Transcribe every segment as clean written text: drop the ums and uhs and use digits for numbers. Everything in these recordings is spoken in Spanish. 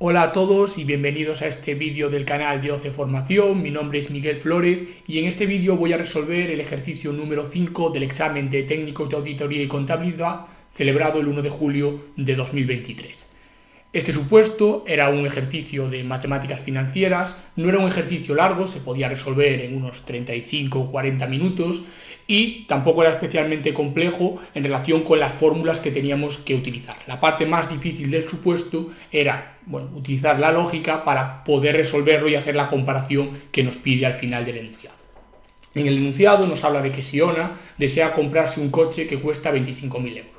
Hola a todos y bienvenidos a este vídeo del canal de OCE Formación. Mi nombre es Miguel Flores y en este vídeo voy a resolver el ejercicio número 5 del examen de técnicos de auditoría y contabilidad celebrado el 1 de julio de 2023. Este supuesto era un ejercicio de matemáticas financieras, no era un ejercicio largo, se podía resolver en unos 35 o 40 minutos y tampoco era especialmente complejo en relación con las fórmulas que teníamos que utilizar. La parte más difícil del supuesto era utilizar la lógica para poder resolverlo y hacer la comparación que nos pide al final del enunciado. En el enunciado nos habla de que Siona desea comprarse un coche que cuesta 25.000 euros.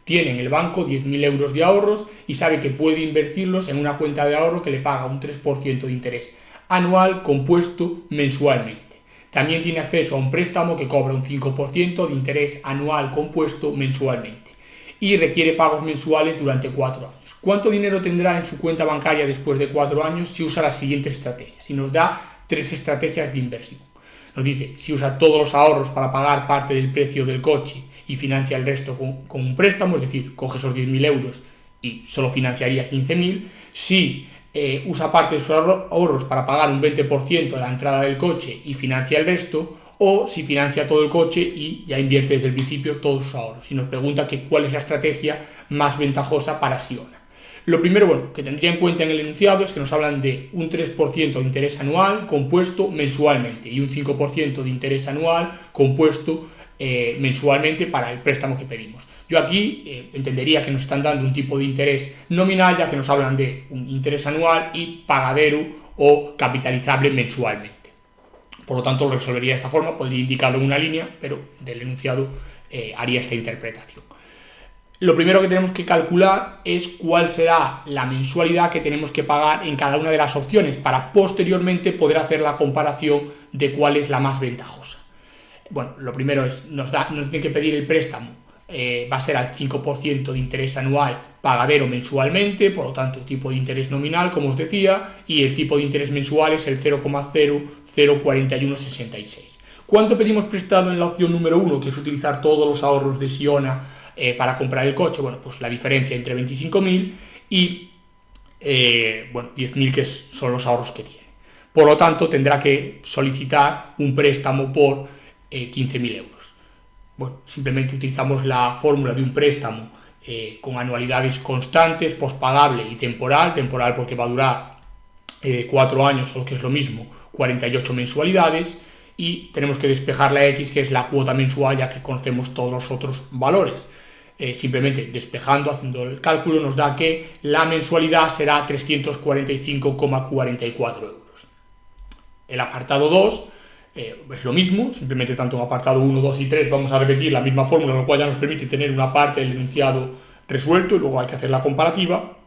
Tiene en el banco 10.000 euros de ahorros y sabe que puede invertirlos en una cuenta de ahorro que le paga un 3% de interés anual compuesto mensualmente. También tiene acceso a un préstamo que cobra un 5% de interés anual compuesto mensualmente y requiere pagos mensuales durante 4 años. ¿Cuánto dinero tendrá en su cuenta bancaria después de 4 años si usa las siguientes estrategias? Y nos da 3 estrategias de inversión. Nos dice, si usa todos los ahorros para pagar parte del precio del coche y financia el resto con un préstamo, es decir, coge esos 10.000 euros y solo financiaría 15.000. Si usa parte de sus ahorros para pagar un 20% de la entrada del coche y financia el resto, o si financia todo el coche y ya invierte desde el principio todos sus ahorros. Y nos pregunta que cuál es la estrategia más ventajosa para Siona. Lo primero que tendría en cuenta en el enunciado es que nos hablan de un 3% de interés anual compuesto mensualmente y un 5% de interés anual compuesto mensualmente para el préstamo que pedimos. Yo aquí entendería que nos están dando un tipo de interés nominal, ya que nos hablan de un interés anual y pagadero o capitalizable mensualmente. Por lo tanto, lo resolvería de esta forma, podría indicarlo en una línea, pero del enunciado haría esta interpretación. Lo primero que tenemos que calcular es cuál será la mensualidad que tenemos que pagar en cada una de las opciones para posteriormente poder hacer la comparación de cuál es la más ventajosa. Bueno, lo primero es, nos tiene que pedir el préstamo, va a ser al 5% de interés anual pagadero mensualmente, por lo tanto tipo de interés nominal, como os decía, y el tipo de interés mensual es el 0,004166. ¿Cuánto pedimos prestado en la opción número 1, que es utilizar todos los ahorros de Siona para comprar el coche? Bueno, pues la diferencia entre 25.000 y 10.000, que son los ahorros que tiene. Por lo tanto, tendrá que solicitar un préstamo por 15.000 euros. Bueno, simplemente utilizamos la fórmula de un préstamo con anualidades constantes, pospagable y temporal. Temporal porque va a durar 4 años, o que es lo mismo, 48 mensualidades. Y tenemos que despejar la X, que es la cuota mensual, ya que conocemos todos los otros valores. Simplemente despejando, haciendo el cálculo, nos da que la mensualidad será 345,44 euros. El apartado 2 es lo mismo, simplemente tanto en apartado 1, 2 y 3 vamos a repetir la misma fórmula, lo cual ya nos permite tener una parte del enunciado resuelto y luego hay que hacer la comparativa.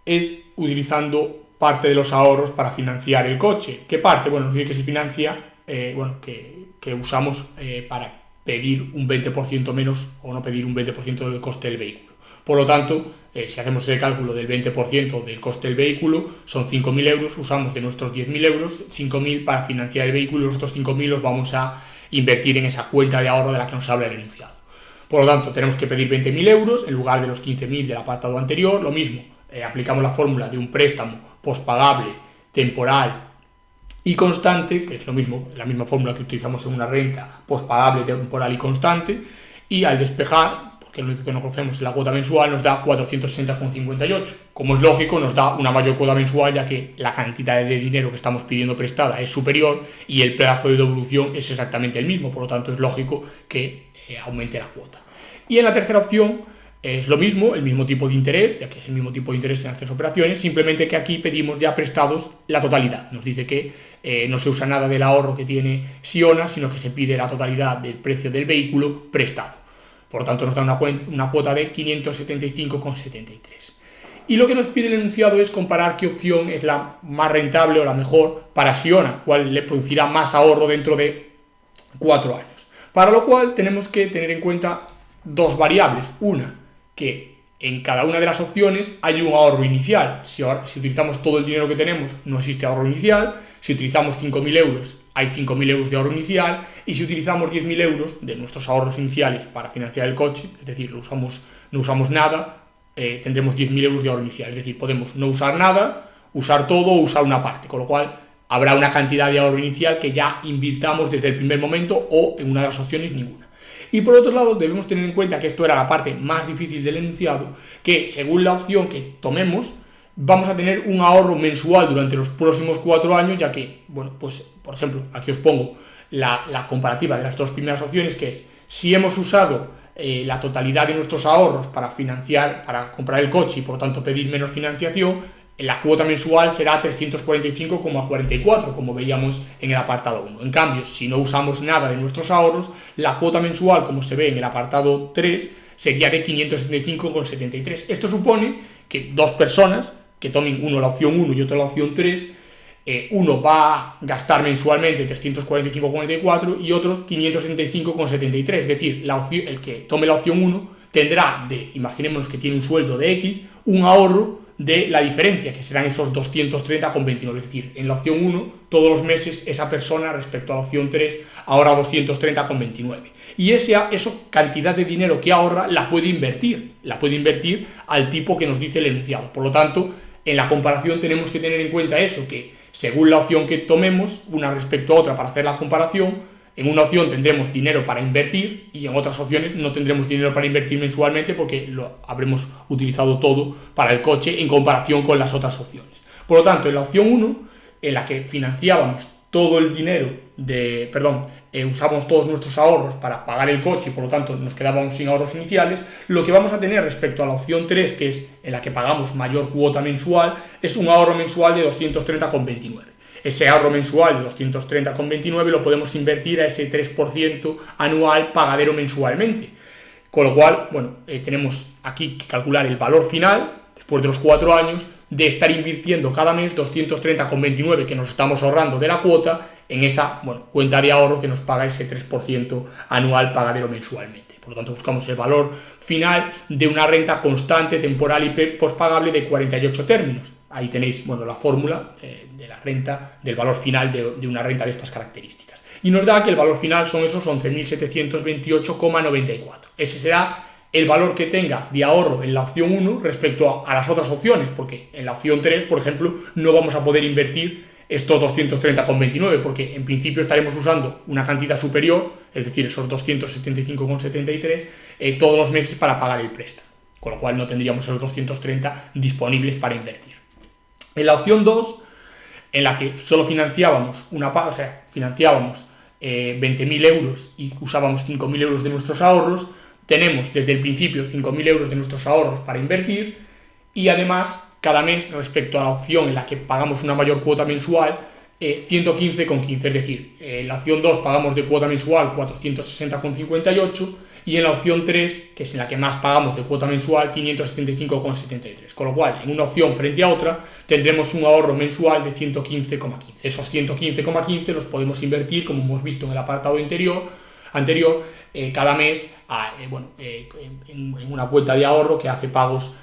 Es utilizando parte de los ahorros para financiar el coche. ¿Qué parte? Bueno, nos dice que se financia, que usamos para pedir un 20% menos o no pedir un 20% del coste del vehículo. Por lo tanto, si hacemos ese cálculo del 20% del coste del vehículo, son 5.000 euros, usamos de nuestros 10.000 euros, 5.000 para financiar el vehículo, los otros 5.000 los vamos a invertir en esa cuenta de ahorro de la que nos habla el enunciado. Por lo tanto, tenemos que pedir 20.000 euros en lugar de los 15.000 del apartado anterior, lo mismo, aplicamos la fórmula de un préstamo pospagable, temporal y constante, que es lo mismo, la misma fórmula que utilizamos en una renta, pospagable, temporal y constante, y al despejar, porque lo único que no conocemos es la cuota mensual, nos da 460,58. Como es lógico, nos da una mayor cuota mensual, ya que la cantidad de dinero que estamos pidiendo prestada es superior y el plazo de devolución es exactamente el mismo, por lo tanto es lógico que aumente la cuota. Y en la tercera opción es lo mismo, el mismo tipo de interés, ya que es el mismo tipo de interés en las tres operaciones, simplemente que aquí pedimos ya prestados la totalidad. Nos dice que no se usa nada del ahorro que tiene Siona, sino que se pide la totalidad del precio del vehículo prestado. Por lo tanto, nos da una cuota de 575,73. Y lo que nos pide el enunciado es comparar qué opción es la más rentable o la mejor para Siona, cuál le producirá más ahorro dentro de 4 años. Para lo cual tenemos que tener en cuenta dos variables. Una, que en cada una de las opciones hay un ahorro inicial. Si utilizamos todo el dinero que tenemos, no existe ahorro inicial. Si utilizamos 5.000 euros, hay 5.000 euros de ahorro inicial. Y si utilizamos 10.000 euros de nuestros ahorros iniciales para financiar el coche, es decir, no usamos nada, tendremos 10.000 euros de ahorro inicial. Es decir, podemos no usar nada, usar todo o usar una parte, con lo cual habrá una cantidad de ahorro inicial que ya invirtamos desde el primer momento o en una de las opciones ninguna. Y por otro lado, debemos tener en cuenta que esto era la parte más difícil del enunciado, que según la opción que tomemos, vamos a tener un ahorro mensual durante los próximos 4 años, ya que, bueno, pues por ejemplo, aquí os pongo la comparativa de las dos primeras opciones, que es si hemos usado la totalidad de nuestros ahorros para para comprar el coche y por lo tanto pedir menos financiación, la cuota mensual será 345,44, como veíamos en el apartado 1. En cambio, si no usamos nada de nuestros ahorros, la cuota mensual, como se ve en el apartado 3, sería de 575,73. Esto supone que dos personas que tomen uno la opción 1 y otro la opción 3, uno va a gastar mensualmente 345,44 y otro 575,73. Es decir, el que tome la opción 1 tendrá imaginemos que tiene un sueldo de X, un ahorro de la diferencia, que serán esos 230,29. Es decir, en la opción 1, todos los meses esa persona, respecto a la opción 3, ahorra 230,29. Y esa cantidad de dinero que ahorra la puede invertir al tipo que nos dice el enunciado. Por lo tanto, en la comparación tenemos que tener en cuenta eso, que según la opción que tomemos, una respecto a otra para hacer la comparación, en una opción tendremos dinero para invertir y en otras opciones no tendremos dinero para invertir mensualmente porque lo habremos utilizado todo para el coche en comparación con las otras opciones. Por lo tanto, en la opción 1, en la que financiábamos todo el dinero usamos todos nuestros ahorros para pagar el coche y por lo tanto nos quedábamos sin ahorros iniciales, lo que vamos a tener respecto a la opción 3, que es en la que pagamos mayor cuota mensual, es un ahorro mensual de 230,29. Ese ahorro mensual de 230,29 lo podemos invertir a ese 3% anual pagadero mensualmente. Con lo cual, bueno, tenemos aquí que calcular el valor final, después de los 4 años, de estar invirtiendo cada mes 230,29 que nos estamos ahorrando de la cuota en esa cuenta de ahorro que nos paga ese 3% anual pagadero mensualmente. Por lo tanto, buscamos el valor final de una renta constante, temporal y pospagable de 48 términos. Ahí tenéis la fórmula de la renta, del valor final de una renta de estas características. Y nos da que el valor final son esos 11.728,94. Ese será el valor que tenga de ahorro en la opción 1 respecto a las otras opciones, porque en la opción 3, por ejemplo, no vamos a poder invertir estos 230,29, porque en principio estaremos usando una cantidad superior, es decir, esos 275,73, todos los meses para pagar el préstamo, con lo cual no tendríamos esos 230 disponibles para invertir. En la opción 2, en la que solo financiábamos 20.000 euros y usábamos 5.000 euros de nuestros ahorros, tenemos desde el principio 5.000 euros de nuestros ahorros para invertir y además cada mes respecto a la opción en la que pagamos una mayor cuota mensual 115,15, es decir, en la opción 2 pagamos de cuota mensual 460,58 y en la opción 3, que es en la que más pagamos de cuota mensual, 575,73, con lo cual en una opción frente a otra tendremos un ahorro mensual de 115,15. Esos 115,15 los podemos invertir, como hemos visto en el apartado anterior, cada mes en una cuenta de ahorro que hace pagos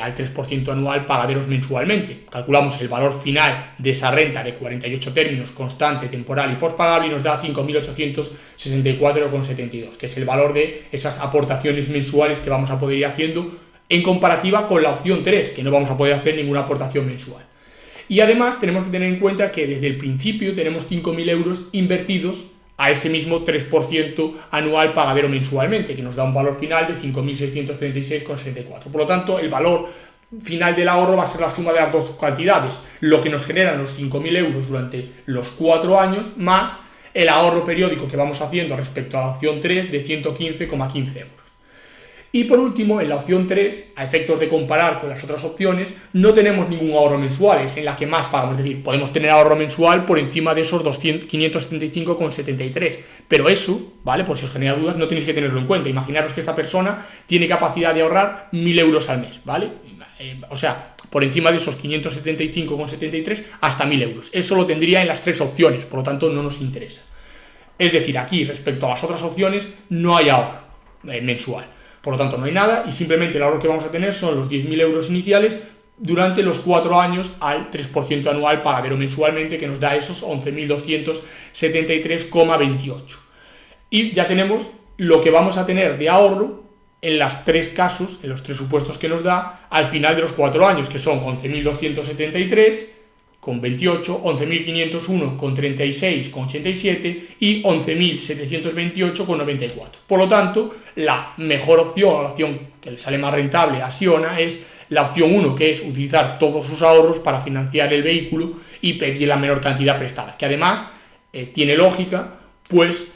al 3% anual pagaderos mensualmente. Calculamos el valor final de esa renta de 48 términos, constante, temporal y postpagable y nos da 5.864,72, que es el valor de esas aportaciones mensuales que vamos a poder ir haciendo en comparativa con la opción 3, que no vamos a poder hacer ninguna aportación mensual. Y además tenemos que tener en cuenta que desde el principio tenemos 5.000 euros invertidos a ese mismo 3% anual pagadero mensualmente, que nos da un valor final de 5.636,64. Por lo tanto, el valor final del ahorro va a ser la suma de las dos cantidades, lo que nos generan los 5.000 euros durante los 4 años, más el ahorro periódico que vamos haciendo respecto a la opción 3 de 115,15 euros. Y por último, en la opción 3, a efectos de comparar con las otras opciones, no tenemos ningún ahorro mensual, es en la que más pagamos, es decir, podemos tener ahorro mensual por encima de esos 575,73, pero eso, ¿vale? Por si os genera dudas, no tenéis que tenerlo en cuenta. Imaginaros que esta persona tiene capacidad de ahorrar 1.000 euros al mes, ¿vale? O sea, por encima de esos 575,73 hasta 1.000 euros. Eso lo tendría en las 3 opciones, por lo tanto no nos interesa. Es decir, aquí, respecto a las otras opciones, no hay ahorro mensual. Por lo tanto, no hay nada y simplemente el ahorro que vamos a tener son los 10.000 euros iniciales durante los 4 años al 3% anual pagadero mensualmente, que nos da esos 11.273,28. Y ya tenemos lo que vamos a tener de ahorro en los tres casos, en los tres supuestos que nos da, al final de los 4 años, que son 11.273 con 28, 11.501 con 36 con 87 y 11.728 con 94. Por lo tanto, la mejor opción, o la opción que le sale más rentable a Siona, es la opción 1, que es utilizar todos sus ahorros para financiar el vehículo y pedir la menor cantidad prestada, que además tiene lógica, pues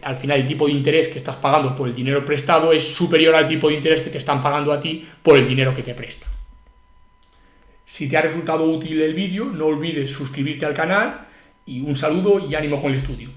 al final el tipo de interés que estás pagando por el dinero prestado es superior al tipo de interés que te están pagando a ti por el dinero que te prestan. Si te ha resultado útil el vídeo, no olvides suscribirte al canal y un saludo y ánimo con el estudio.